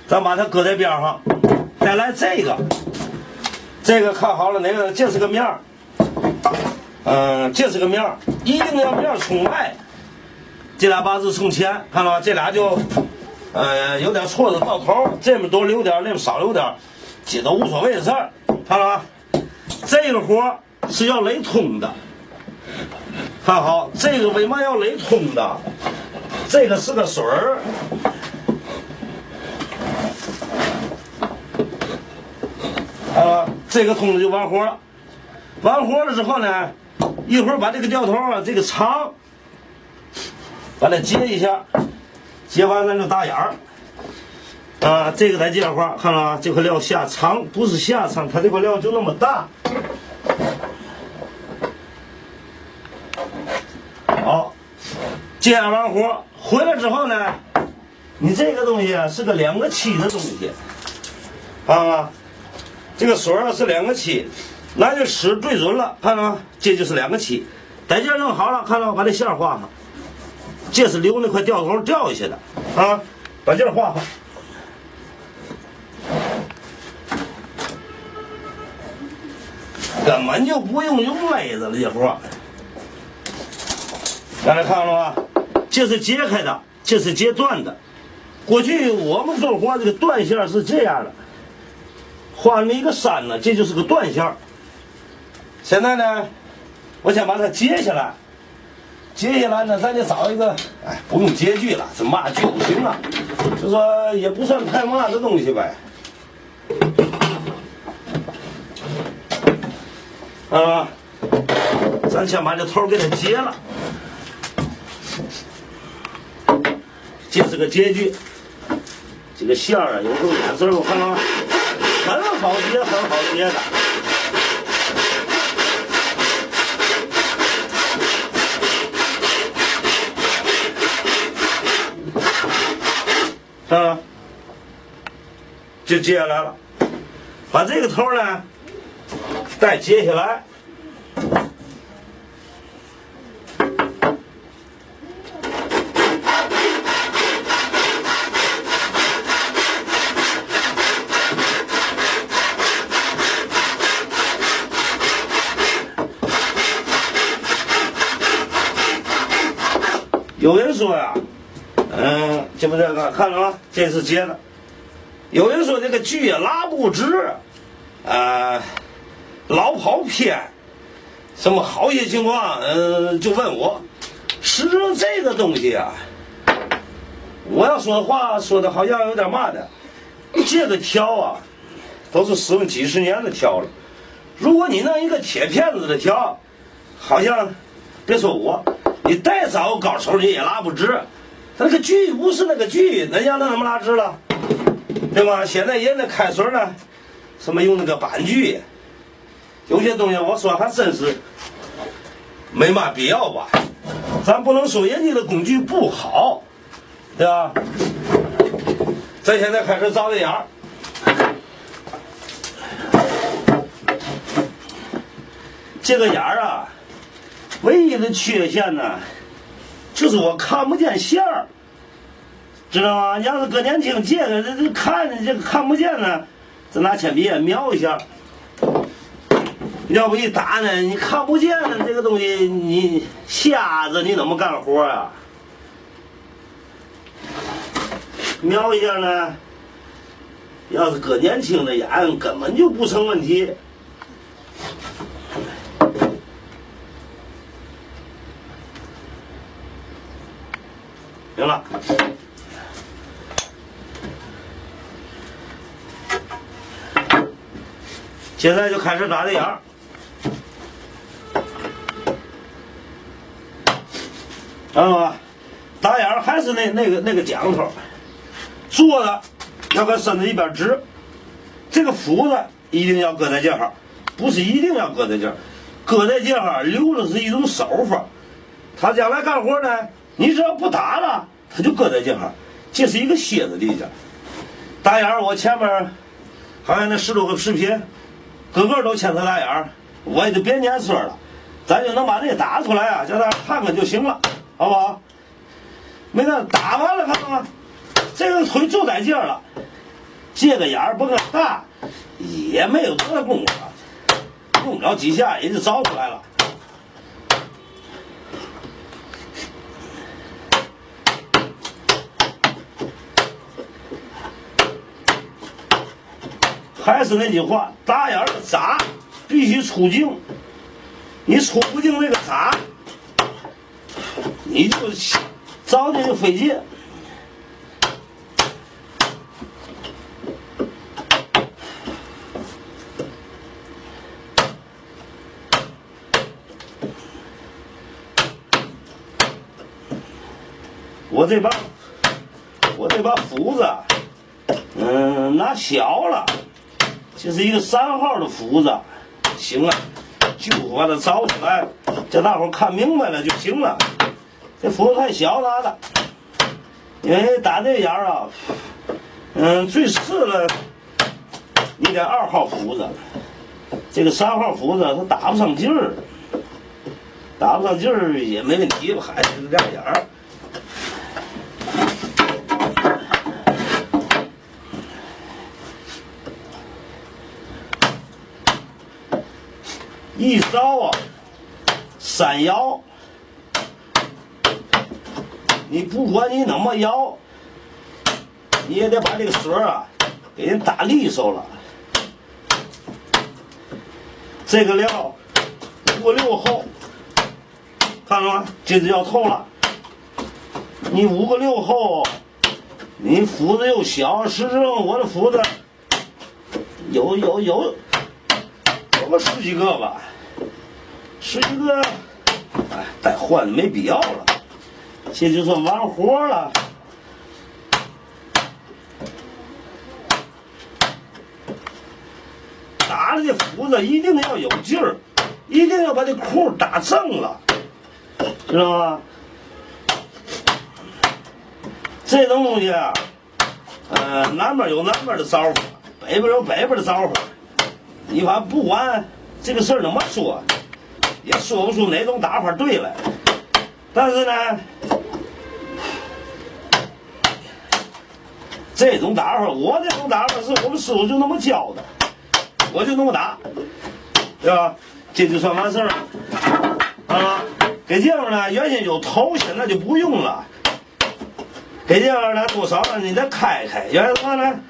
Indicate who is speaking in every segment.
Speaker 1: 咱把它搁在边上。再来这个看好了，哪个？这是个面儿，这是个面儿，一定要面冲外，这俩把子冲前，看到吧？这俩就，有点错的到头，这边多留点，那边少留点，这都无所谓的事儿，看到吧？这个活是要垒通的，看好，这个为嘛要垒通的？这个是个水儿。这个通了就完活了，完活了之后呢，一会儿把这个吊头啊，这个长，把它接一下，接完咱就打眼儿，这个再接会儿，看了啊，这块料下长，不是下长，它这块料就那么大。好，接完活回来之后呢，你这个东西啊是个2个7的东西，这个水儿是2个7，那就使对准了，看到吗？这就是2个7，在这弄好了，看到吗？把这线画上，这是留那块吊头掉下去的啊，把这画上。根本就不用勒子了，这活。大家看了吗？这是揭开的，这是揭断的。过去我们做活这个断线是这样的。画那么一个山呢，这就是个断线。现在呢，我想把它接下来，接下来呢，咱就找一个，不用接锯了，这嘛锯不行啊，就说也不算太嘛的东西呗。咱先把这头给它接了，这是个接锯，这个线啊，有时候颜色我看到吗？很好接，很好接的，就接下来了。把这个头呢，再接下来。有人说呀，这不这个看了吗？这是接的。有人说这个锯也拉不直，老跑偏，什么好些情况，就问我。实际上这个东西啊，我要说话说的好像有点嘛的，这个条啊，都是使用几十年的条了。如果你弄一个铁片子的条，好像别说我。你再找高手你也拉不直，那个锯不是那个锯，人家那怎么拉直了，对吧？现在人家开水呢，什么用那个板锯，有些东西我说还真是没嘛必要吧。咱不能说人家的工具不好，对吧？咱现在开始找这眼儿，这个眼儿啊。唯一的缺陷呢，就是我看不见线儿，知道吗？要是搁年轻这个这看着这个看不见呢，再拿铅笔也描一下。要不一打呢，你看不见呢，这个东西你瞎子你怎么干活啊？描一下呢，要是搁年轻的眼根本就不成问题。行了，现在就开始打这眼儿。打眼儿还是那个讲头，做的要跟身子一边直，这个斧子一定要搁在这儿，不是一定要搁在这儿，搁在这儿留的是一种手法。他将来干活呢，你只要不打了，他就搁在这儿，这是一个蝎子地界。打眼儿，我前面好像那10多个视频，个个都牵扯打眼儿，我也就别念说了，咱就能把这打出来啊，叫大家看看就行了，好不好？没看打完了，看到吗？这个腿就在这儿了，这个眼儿甭看大，也没有多大功夫，用不了几下也就凿出来了。还是那句话，打眼的渣必须出净，你出不净那个渣，你就凿的就费劲。我这把斧子，拿小了，这是一个3号的斧子，行了，就把它凿出来，叫大伙看明白了就行了。这斧子太小拿的，因为打这眼儿啊，最适了，你得2号斧子，这个3号斧子它打不上劲儿，打不上劲儿也没问题，还是这样眼儿。一烧啊，3摇，你不管你怎么摇，你也得把这个水啊给人打利索了。这个料5个6后，看了吗？这就要透了。你5个6后，你斧子又小，实质上我的斧子有个10几个吧，10几个，哎，再换没必要了，这就算完活了。打了这斧子一定要有劲儿，一定要把这空打正了，知道吗？这种东西啊，南边有南边的招法，北边有北边的招法。你反正不管这个事儿怎么说，也说不出哪种打法对来。但是呢，这种打法，我这种打法是我们师傅就那么教的，我就那么打，对吧？这就算完事儿了啊。给这样呢，原先有头，现在就不用了。给这样呢，多少呢？你再开开，原来的话呢，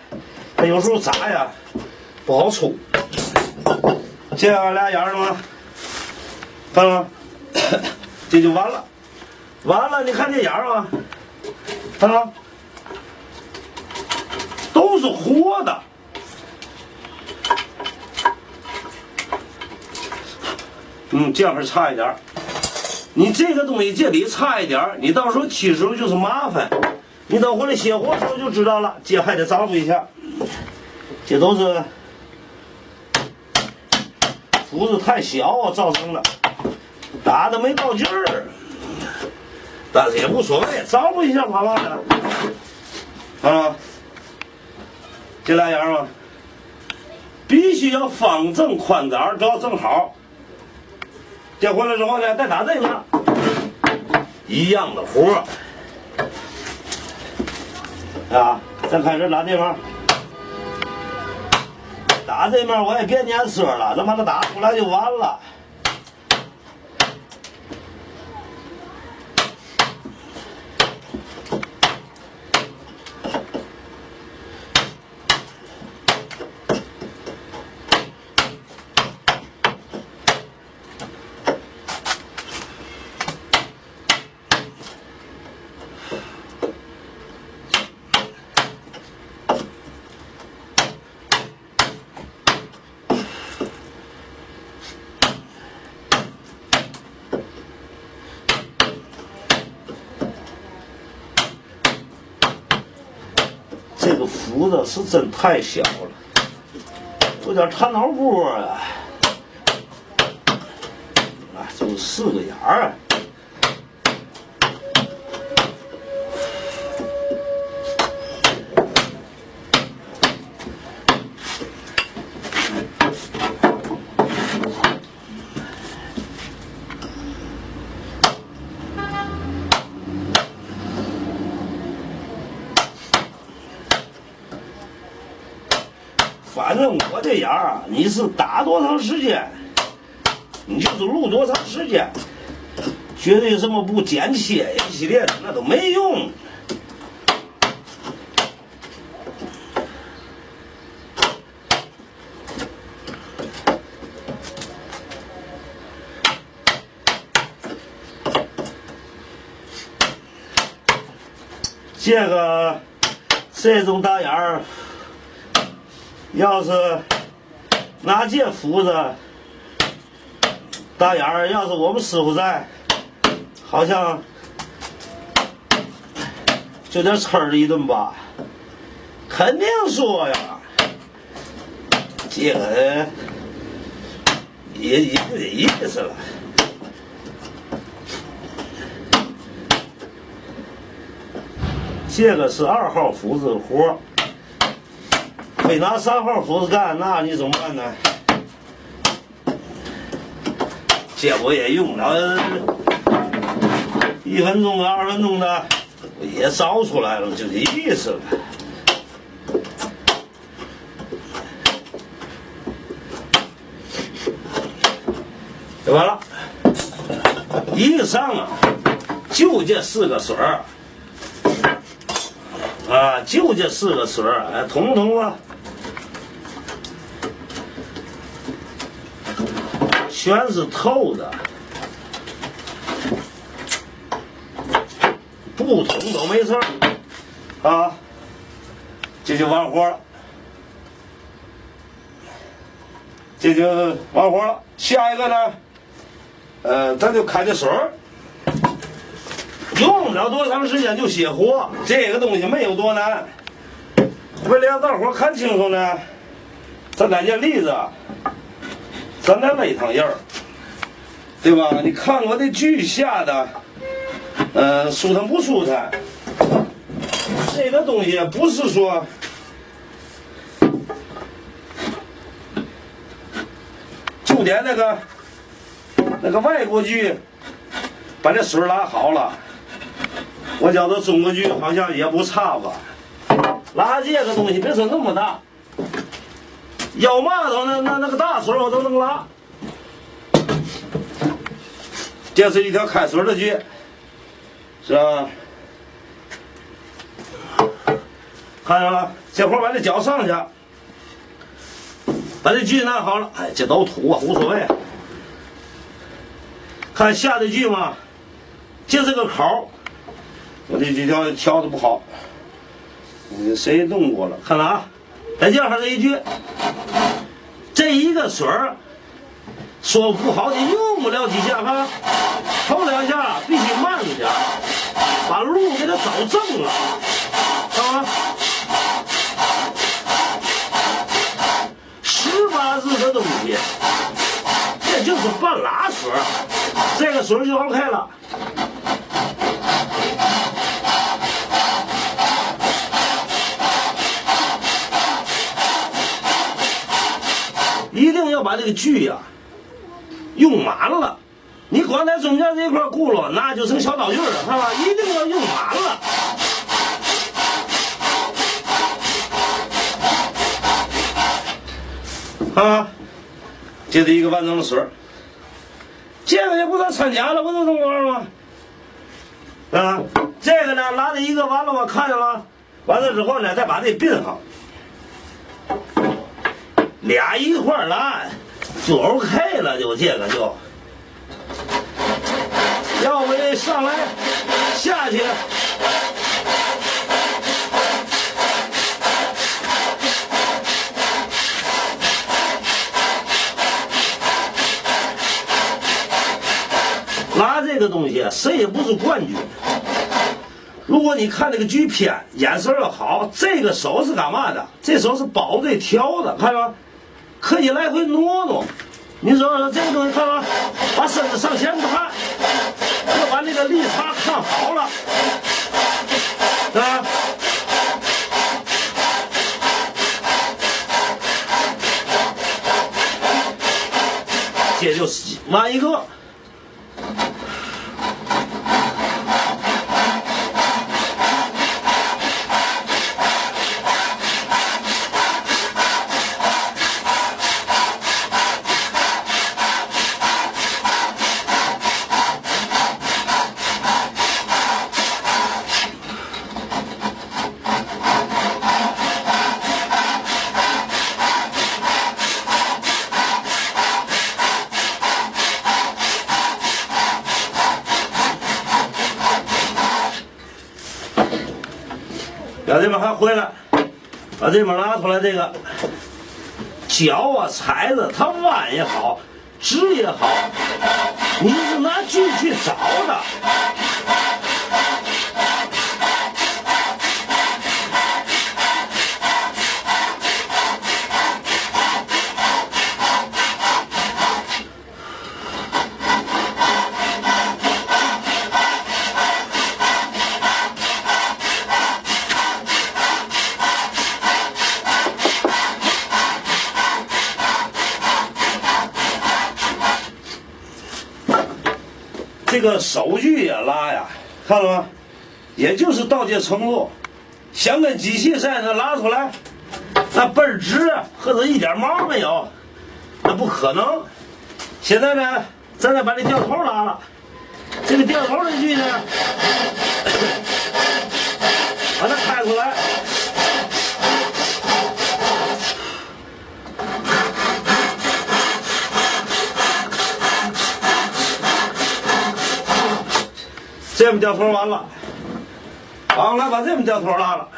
Speaker 1: 它有时候砸呀不好出。这样俩眼儿了吗？看了吗？这就完了。完了，你看这眼儿吗？看了吗？都是活的。这样还差一点儿。你这个东西这里差一点儿，你到时候切时候就是麻烦。你等回来卸货时候就知道了，这还得照顾一下。这都是斧子太小造成的，打的没到劲儿，但是也无所谓，照顾一下好吧的。啊，这俩眼嘛，必须要方正宽杆都要正好。这回来之后呢，再打这面，一样的活啊，再开始打这面。打这面我也别粘色了，咱把它打出来就完了。这个斧子是真太小了，有点探头部啊，就4个眼儿。反正我这眼儿啊，你是打多长时间，你就是录多长时间，绝对什么不剪切一系列的那都没用。这种大眼儿，要是拿这斧子，大眼儿要是我们师傅在，好像就得呲儿一顿吧。肯定说呀，这个也不得意思了。这个是2号斧子的活，非拿3号斧子干，那你怎么办呢？这我也用了1分钟啊2分钟的，也烧出来了，就这意思了。就完了，一上啊，就这4个水儿。啊，就这4个水儿，哎，统统啊，全是透的，不捅都没事儿，啊，这就完活了，这就完活了。下一个呢，咱就开这水儿。用不了多长时间就熄火，这个东西没有多难。为了让大伙看清楚呢，咱拿这例子，咱再勒趟印儿，对吧？你看我这锯下的，舒坦不舒坦？这个东西不是说就点那个外国锯，把这水拉好了。我觉得中国锯好像也不差吧，拉这个东西别说那么大，腰码头那个大水我都能拉。这是一条开水的锯，是吧？看着了，这会儿把这脚上去，把这锯拿好了，哎，这都土啊，无所谓。看下的锯嘛，这是个口。我这几条挑的不好，谁弄过了？看了啊，再加上这一句，这一个水儿，说不好你用不了几下哈，头2下必须慢点，把路给它找正了，啊，18字的东西，这就是半拉水，这个水就 OK 了。一定要把这个锯呀用满了，你光在中间这块轱辘，那就成小刀锯了，看吧？一定要用满了。啊，这是一个完整的水儿，这个也不算掺假了，不就这么玩吗？啊，这个呢，拉的一个完了，我看见了，完了之后呢，再把这并上。俩一块儿拉就 OK 了，就这个就，要不这上来下去，拉这个东西谁也不是冠军。如果你看这个锯片眼神要好，这个手是干嘛的？这手是保这条的，看到吗？可以来回挪挪，你说这个东西看吧，把身子上前看，要把那个力差看好了，啊，这就是完一个。到这边还回来，把这边拿出来，这个脚啊踩着它弯也好，直也好，你是拿锯去找的。这个手锯也拉呀，看了吗？也就是到这程度，想跟机器似的拉出来，那倍儿直，或者一点毛没有，那不可能。现在呢，咱再把这掉头拉了，这个掉头的锯呢，把它开出来。这边掉头完了，完了把这边掉头拉了。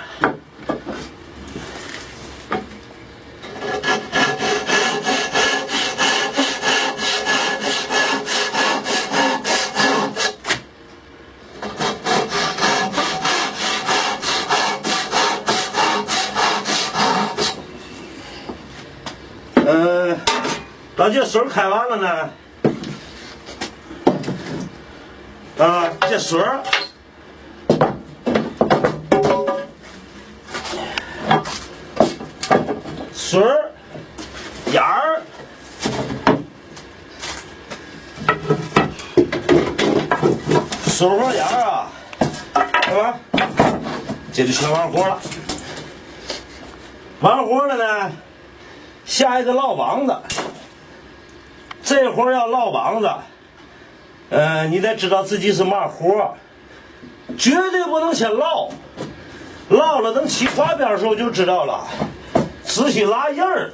Speaker 1: 把这水开完了呢。这水儿，眼儿，水花眼儿啊，是吧？这就全完活了。完活了呢，下一个烙膀子。这活要烙膀子。你得知道自己是嘛活，绝对不能先烙，烙了等起花边的时候就知道了，只需拉印儿。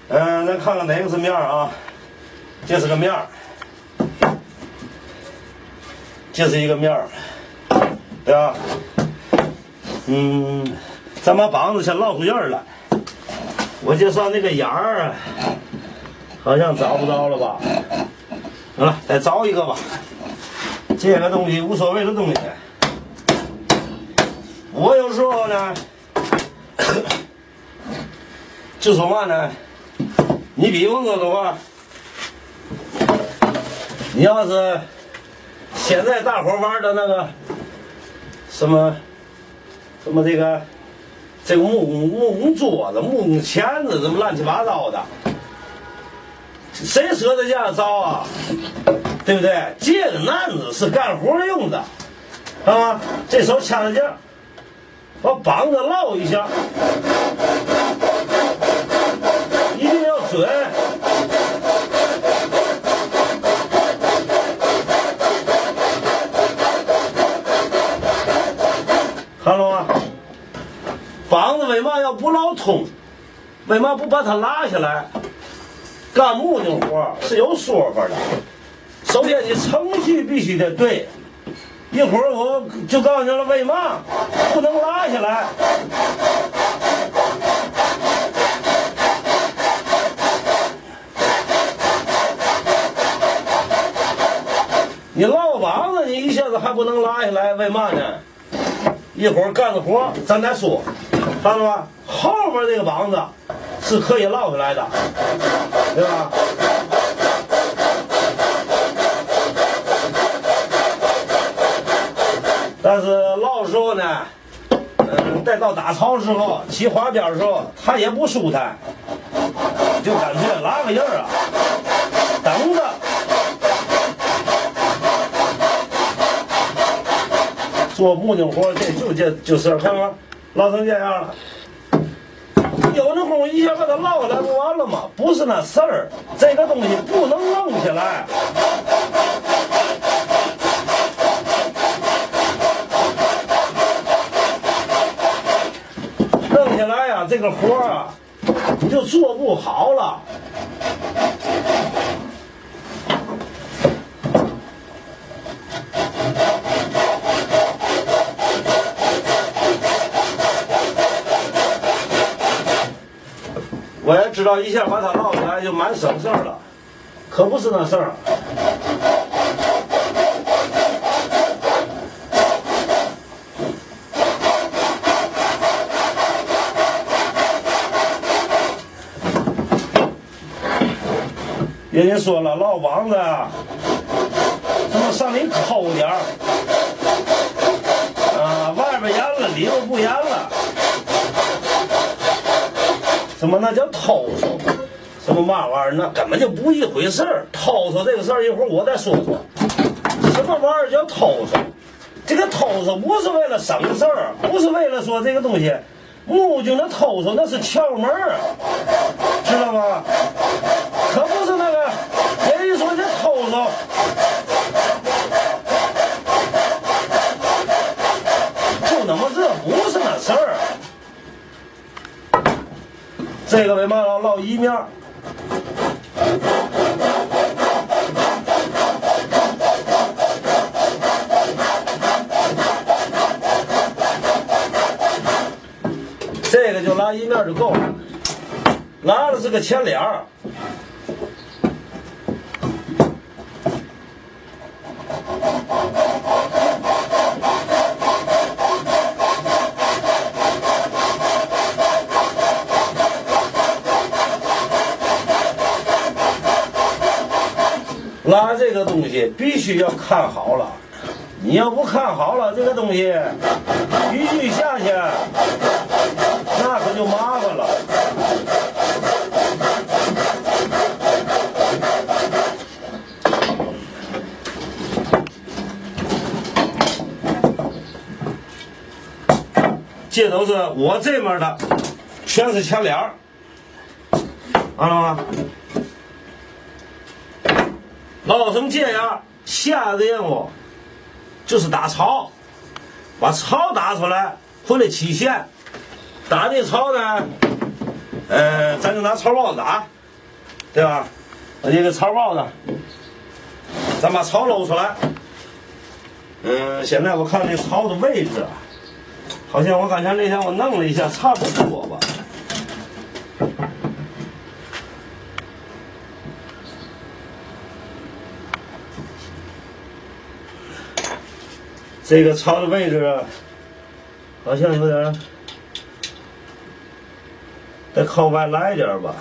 Speaker 1: 咱看看哪个是面啊？这是个面儿，这是一个面儿，对吧？咱把膀子先烙出印儿来。我就上那个眼儿，好像找不着了吧？好了，再找一个吧。这个东西无所谓的东西，我有时候呢，就说嘛呢，你比方说的话，你要是现在大伙玩的那个什么这个木工桌子、木工钳子，怎么乱七八糟的。谁舍得这样造啊？对不对？这个难子是干活用的，啊，这手掐着劲儿，把膀子烙一下，一定要准。看了吗？膀子为嘛要不烙通？为嘛不把它拉下来？干木匠活是有说法的，首先你程序必须得对。一会儿我就告诉你了，为嘛不能拉下来？你烙膀子，你一下子还不能拉下来，为嘛呢？一会儿干的活咱再说，看到吧？后边这个膀子是可以烙下来的，对吧？但是烙的时候呢，待到打槽的时候，起花边的时候，它也不舒坦，就干脆拉个印儿啊，等着。做木匠活，就是看吗？烙成这样了。有那功夫一下把它烙下来不完了吗？不是那事儿，这个东西不能扔下来。扔下来呀，这个活啊，你就做不好了。我也知道一下把它捞起来就蛮省事儿了，可不是那事儿。人家说了，老王子啊，他妈上你抠点儿，外边严了，里边不严了。什么那叫偷偷？什么嘛玩意儿？那根本就不一回事儿。偷偷这个事儿，一会儿我再说说。什么玩意儿叫偷偷？这个偷偷不是为了省事儿，不是为了说这个东西。木匠的偷偷那是窍门儿，知道吗？可不是那个人一说这偷偷，就那么这不是那事儿。这个为嘛要烙一面？这个就拉一面就够了，拉的是个前脸儿。拉这个东西必须要看好了，你要不看好了，这个东西一锯下去，那可就麻烦了。这都是我这面的，全是前脸儿，看到吗？烙成这样，下一个任务就是打槽，把槽打出来，回来起线。打这槽呢，咱就拿槽刨子打，对吧？把这个槽刨子，咱把槽搂出来。现在我看这槽的位置啊，好像我刚才那天我弄了一下，差不多吧。这个槽的位置好像有点得靠外来点吧。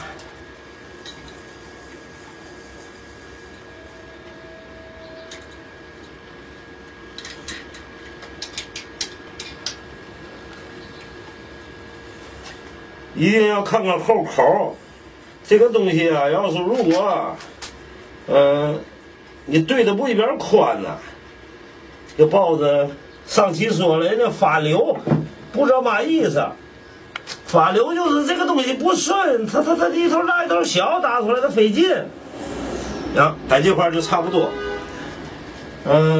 Speaker 1: 一定要看看后口，这个东西啊，要是如果你对的不一边宽呢，这包子上期说了，人家发流，不知道嘛意思。发流就是这个东西不顺，它一头大一头小，打出来它费劲。在这块就差不多。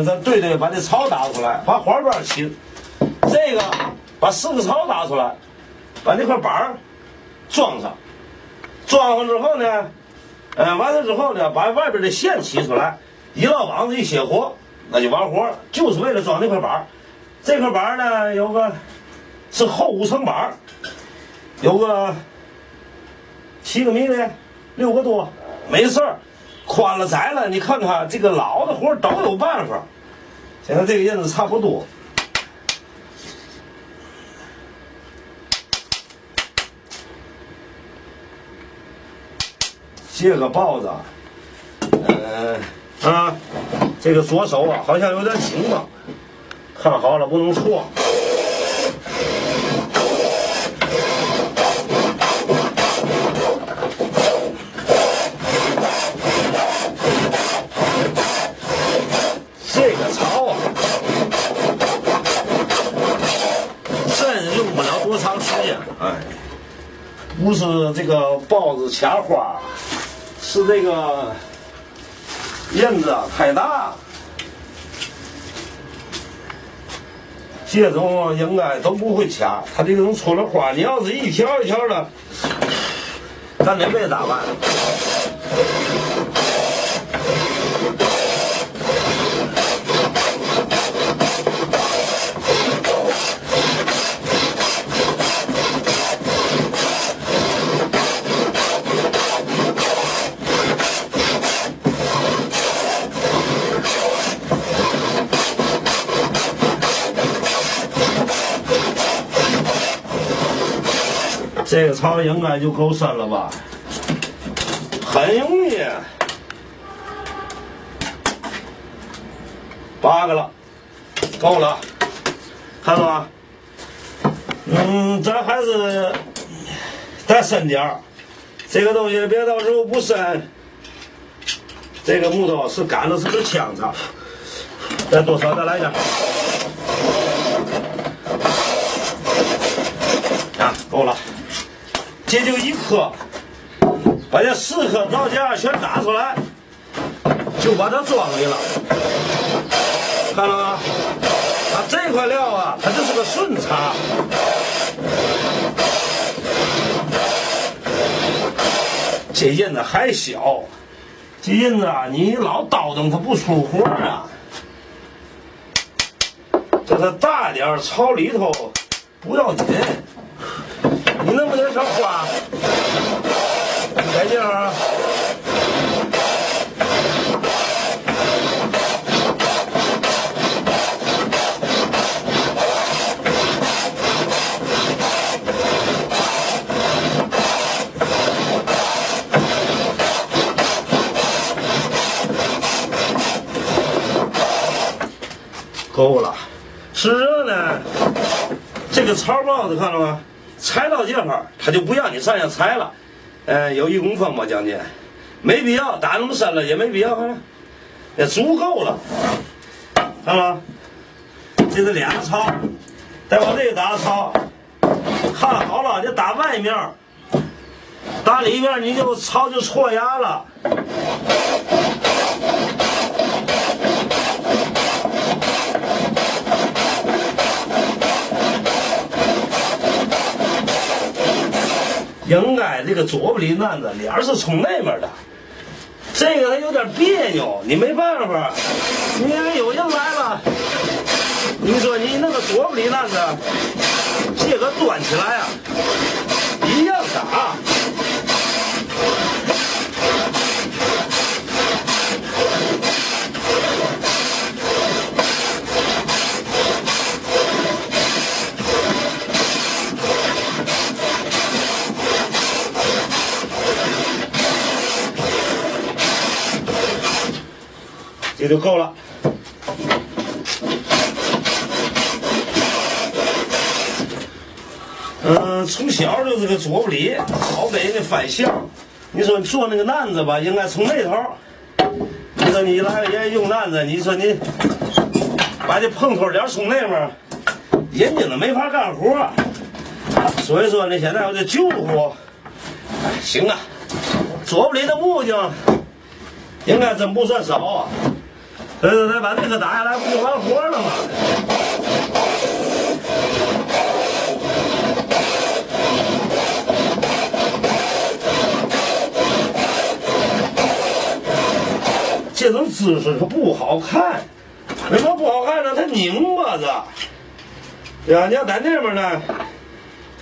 Speaker 1: 咱对，把这槽打出来，把花瓣起，这个把4个槽打出来，把那块板儿装上，装上之后呢，完了之后呢，把外边的线起出来，一烙网子一卸活，那就完活了，就是为了装那块板儿。这块板儿呢，有个是厚5层板儿，有个7个米的6个多，没事儿，宽了窄了，你看看这个老的活都有办法。现在这个印子差不多。这个包子，这个左手啊，好像有点紧吧，看好了不能错。这个槽啊，真用不了多长时间，不是这个包子卡花，是这个印子太大。这种应该都不会卡，它这种出了花，你要是一条一条的，咱得被打败。这个槽应该就够深了吧？很容易，8个了，够了，看到吗？咱还是再深点儿，这个东西别到时候不深。这个木头是干的，是个枪子，再多少再来点。啊，够了，这就1颗，把这4颗造价全打出来，就把它装里了。看了吗？它这块料啊，它就是个顺茬。这印子还小，这印子啊，你老叨腾它不出活啊。这它大点槽里头不要紧，你那么点小花，改进啊。够了，实际呢，这个槽刨子看到吗？裁到这块儿，他就不让你上下裁了，有1公分吧将近，没必要打那么深了，也没必要，看了，也足够了，看了吗？这是2个槽，再往这个打槽，看好了，就打外面，打里面你就槽就错压了。应该这个左不离难子脸是冲那面的，这个它有点别扭，你没办法，你看有人来了，你说你那个左不离难子，这个端起来啊，一样打。这就够了。从小就是个左不离，老给人家反向。你说你做那个难子吧，应该从那头。你说你来人家用难子，你说你把这碰头点从那边，人家都没法干活。所以说呢，现在我这救活，行啊，左不离的木匠应该真不算少啊。所以说再把这个打下来，不就完活了吗？这种姿势它不好看，为什么不好看呢？它拧巴着，对吧？你要在那边呢，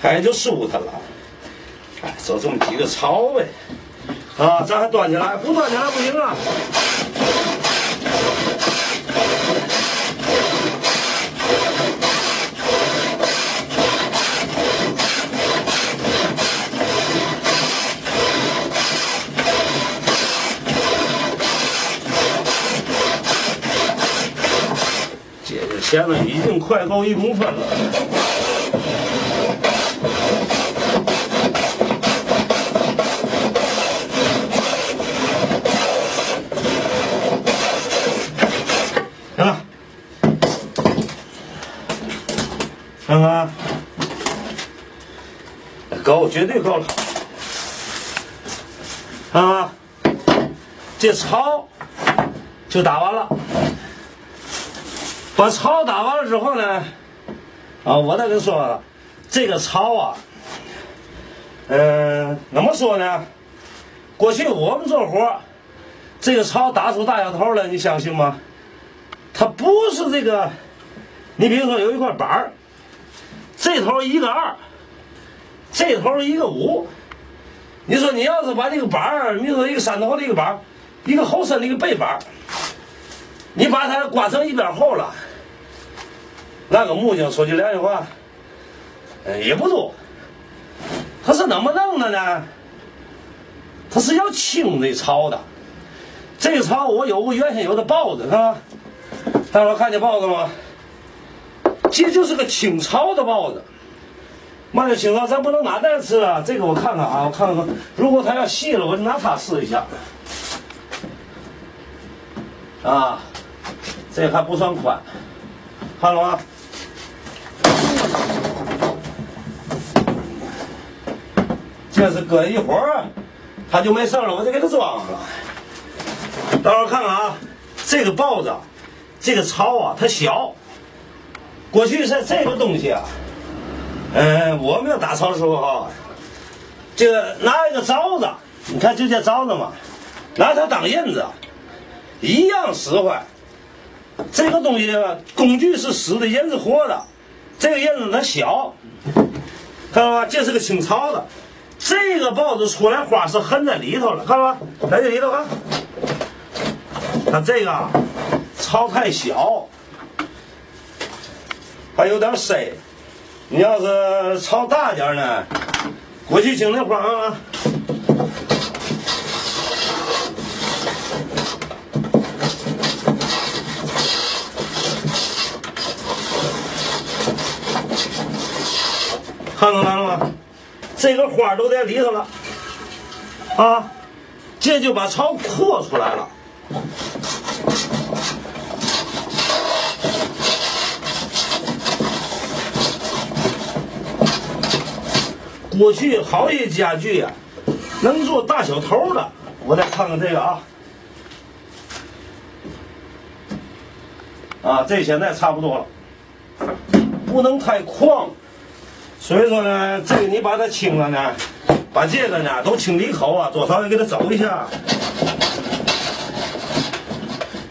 Speaker 1: 它也就舒坦了。哎，就这么几个槽呗，啊，咱还端起来，不端起来不行啊。现在已经快够1公分了。行了，看看，够，绝对够了。看看，这槽就打完了。把槽打完了之后呢，我再跟你说了，这个槽啊，怎么说呢？过去我们做活，这个槽打出大小头来，你相信吗？它不是这个，你比如说有一块板儿，这头1个2，这头1个5，你说你要是把这个板儿，你说一个3头的一个板儿，一个后身的一个背板儿，你把它刮成1边厚了，那个木匠说句良心话，也不多。它是怎么弄的呢？它是要清这槽的。这个槽我原先有的包子，看吧？大伙看见包子吗？这就是个清槽的包子。嘛叫清槽？咱不能拿袋吃啊。这个我看看啊，我看看，如果它要细了，我就拿它试一下。啊，这还不算宽，看了吗？这是搁一会儿，它就没事了，我就给它装上了。大伙看看啊，这个包子，这个槽啊，它小。过去是这个东西啊，我们要打槽的时候啊，这个拿一个凿子，你看就这凿子嘛，拿它当印子，一样使坏。这个东西啊，工具是使的，印子活的，这个印子它小，看到吧？这是个清槽的，这个包子出来花是横在里头了，看到吧？在这里头看，它这个槽太小。还有点塞，你要是槽大点呢，过去经那花啊，看到了吗？这个花都在里头了，啊，这就把槽扩出来了。过去好些家具啊，能做大小头的。我再看看这个啊，这现在差不多了，不能太旷。所以说呢，这个你把它清了呢，把这个呢都清理口啊，多少也给它走一下。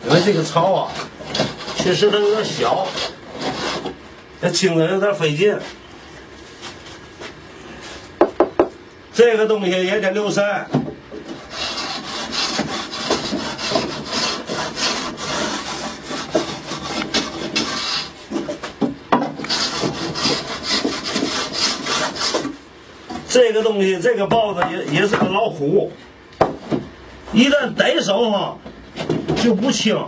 Speaker 1: 因为这个槽啊，确实它有点小，这清的有点费劲。这个东西也得留神。这个东西，这个包子也是个老虎，一旦逮手啊就不轻。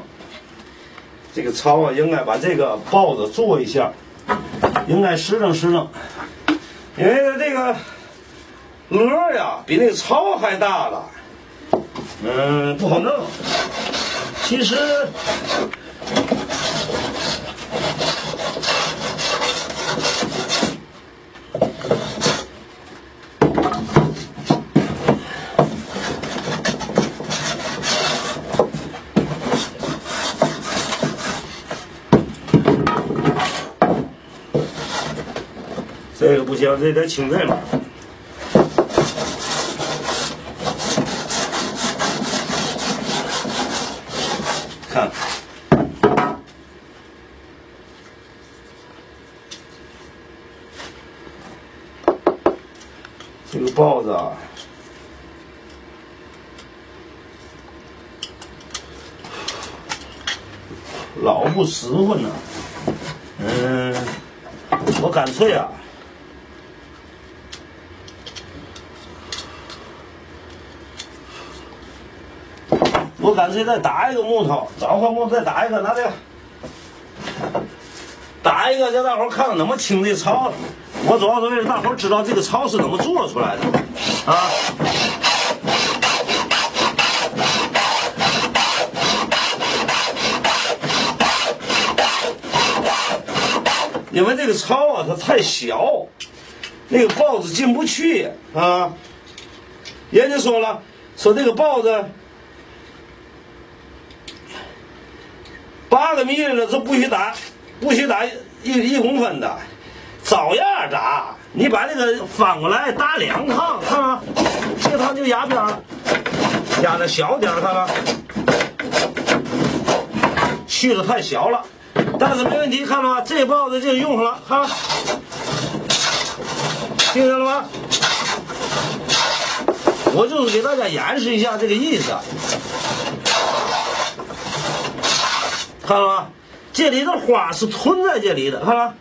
Speaker 1: 这个槽啊，应该把这个包子做一下，应该实整，因为这个螺呀比那个槽还大了，不好弄。其实这个不行，这得清这边。看，这个包子啊，老不实惠呢。我干脆啊，再打一个木头，找块木头再打一个，拿这个打一个，让大伙看看怎么清这槽。我主要是为了大伙知道这个槽是怎么做出来的啊。因为这个槽啊，它太小，那个包子进不去啊。人家说了，说这个包子8个米了，这不许打1公分的，照样打。你把这个翻过来打2趟，看看，这趟就压边了，压的小点，看看，去的太小了，但是没问题，看到吗？这包子就用上了，看，听见了吗？我就是给大家演示一下这个意思。看了吗？这里的花是吞在这里的，看了，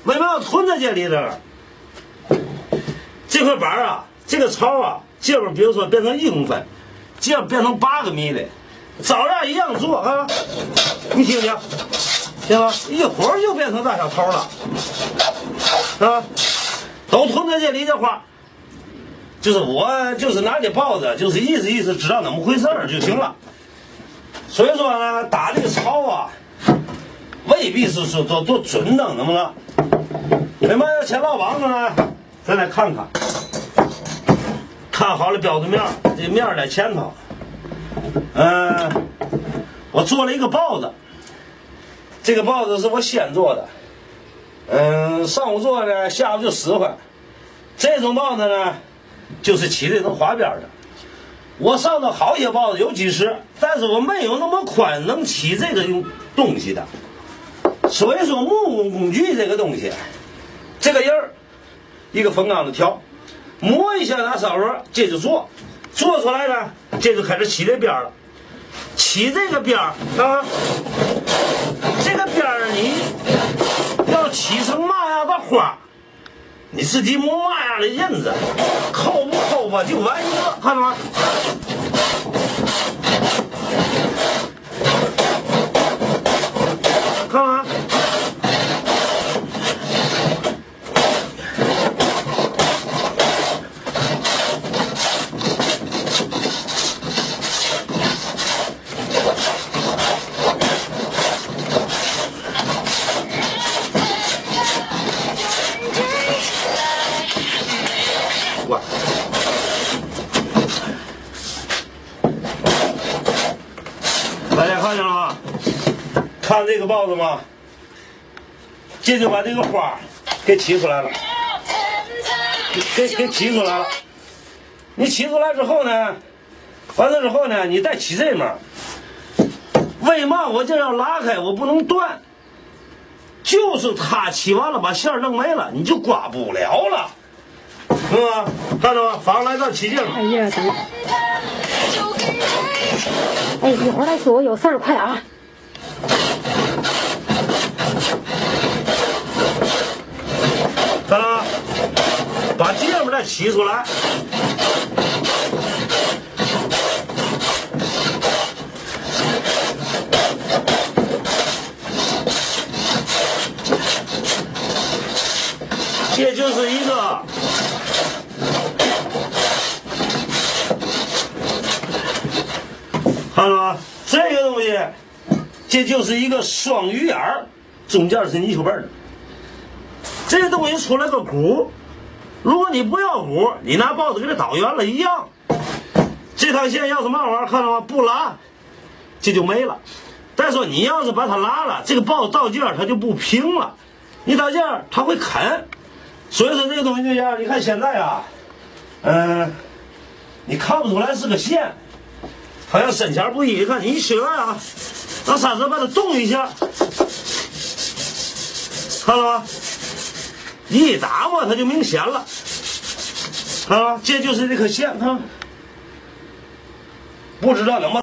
Speaker 1: 为什么要吞在这里的？这块板啊，这个槽啊，这边比如说变成1公分，这样变成8个米的，照样一样做啊。你听听，行吧？一会儿就变成大小头了，啊，都囤在这里的话，就是我就是拿这刨子，就是意思知道怎么回事就行了。所以说呢，打这个槽啊，未必是说都准当，怎么了？为嘛要签老网子呢？咱来看看，看好了标准面，这面在前头。我做了一个刨子，这个刨子是我先做的。上午做的，下午就使唤。这种刨子呢，就是起这种花边的。我上头好些刨子有几十，但是我没有那么宽能起这个东西的。所以说木工工具这个东西，这个人儿一个风缸子调，磨一下拿勺子，这就做出来呢，这就开始起这边了。起这个边啊，这个边你要起成嘛样的花，你自己磨嘛样的印子，抠不抠吧就完一个，看到吗？看吗？哇！大家看见了吗？看这个刨子吗？这就把这个花给起出来了，给起出来了。你起出来之后呢，完了之后呢，你再起这面。为嘛我这要拉开，我不能断？就是它起完了，把线弄没了，你就刮不了了，是吧？看到吗？反过来到起劲了。
Speaker 2: 哎呀，等。哎，一会儿来说，我有事儿，快啊！
Speaker 1: 看到吗？把这面再起出来。这就是一个看到吗？这个东西，这就是一个双鱼眼儿，中间是泥鳅背的。这个东西出来个鼓，如果你不要鼓，你拿刨子给它捣圆了一样。这趟线要是嘛玩意儿，看到吗？不拉，这就没了。再说你要是把它拉了，这个刨子到这儿它就不平了，你到这儿它会啃。所以说这个东西就这样，你看现在啊，你看不出来是个线，好像深浅不一。你看你一学啊，让砂石把它动一下，看到吗？一打嘛，它就明显了，看到吗？这就是这颗线，看，不知道怎么。